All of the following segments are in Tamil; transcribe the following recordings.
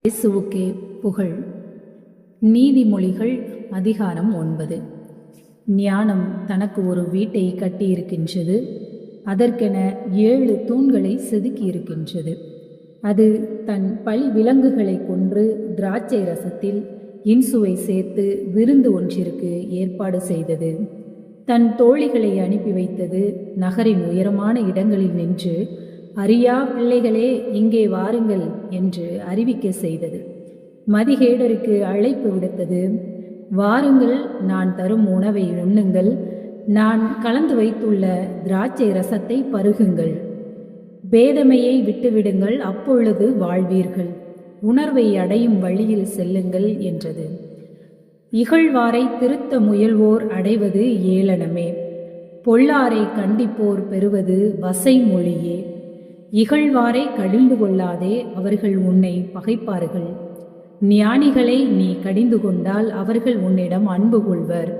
இயேசுவுக்கே புகழ். நீதிமொழிகள் அதிகாரம் 9. ஞானம் தனக்கு ஒரு வீட்டை கட்டியிருக்கின்றது, அதற்கென 7 தூண்களை செதுக்கியிருக்கின்றது. அது தன் பழி விலங்குகளை கொன்று திராட்சை ரசத்தில் இன்சுவை சேர்த்து விருந்து ஒன்றிற்கு ஏற்பாடு செய்தது. தன் தோழிகளை அனுப்பி வைத்தது. நகரின் உயரமான இடங்களில் நின்று, அறியா பிள்ளைகளே இங்கே வாருங்கள் என்று அறிவிக்க செய்தது. மதிகேடருக்கு அழைப்பு விடுத்தது. வாருங்கள், நான் தரும் உணவை உண்ணுங்கள், நான் கலந்து வைத்துள்ள திராட்சை ரசத்தை பருகுங்கள். பேதமையை விட்டுவிடுங்கள், அப்பொழுது வாழ்வீர்கள். உணர்வை அடையும் வழியில் செல்லுங்கள் என்றது. இகழ்வாரை திருத்த முயல்வோர் அடைவது ஏளனமே, பொல்லாரை கண்டிப்போர் பெறுவது வசை மொழியே. இகழ்வாரை கடிந்து கொள்ளாதே, அவர்கள் உன்னை பகைப்பார்கள். ஞானிகளை நீ கடிந்து கொண்டால் அவர்கள் உன்னிடம் அன்பு கொள்வர்.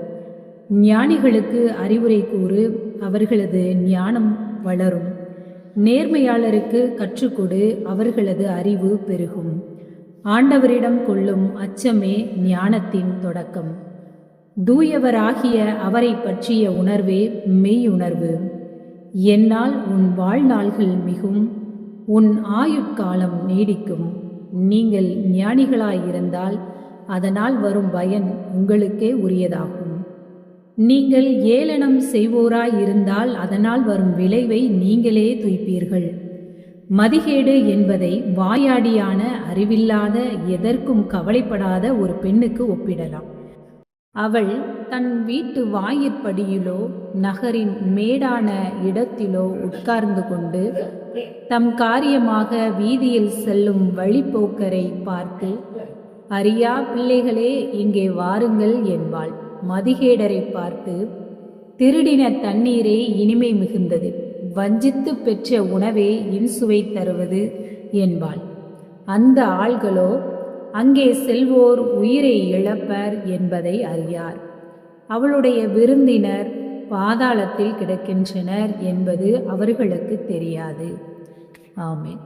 ஞானிகளுக்கு அறிவுரை கூறு, அவர்களது ஞானம் வளரும். நேர்மையாளருக்கு கற்றுக்கொடு, அவர்களது அறிவு பெருகும். ஆண்டவரிடம் கொள்ளும் அச்சமே ஞானத்தின் தொடக்கம். தூயவராகிய அவரை பற்றிய உணர்வே மெய்யுணர்வு. என்னால் உன் வாழ்நாள்கள் மிகும், உன் ஆயுட்காலம் நீடிக்கும். நீங்கள் ஞானிகளாயிருந்தால் அதனால் வரும் பயன் உங்களுக்கே உரியதாகும். நீங்கள் ஏளனம் செய்வோராயிருந்தால் அதனால் வரும் விளைவை நீங்களே துய்ப்பீர்கள். மதிகேடு என்பதை வாயாடியான அறிவில்லாத எதற்கும் கவலைப்படாத ஒரு பெண்ணுக்கு ஒப்பிடலாம். அவள் தன் வீட்டு வாயிற்படியிலோ நகரின் மேடான இடத்திலோ உட்கார்ந்து கொண்டு தம் காரியமாக வீதியில் செல்லும் வழிப்போக்கரை பார்த்து, அறியா பிள்ளைகளே இங்கே வாருங்கள் என்பாள். மதிகேடரை பார்த்து, திருடின தண்ணீரே இனிமை மிகுந்தது, வஞ்சித்து பெற்ற உணவே இன்சுவை தருவது என்பாள். அந்த ஆள்களோ அங்கே செல்வோர் உயிரை இழப்பர் என்பதை அறியார். அவளுடைய விருந்தினர் பாதாளத்தில் கிடக்கின்றனர் என்பது அவர்களுக்கு தெரியாது. ஆமென்.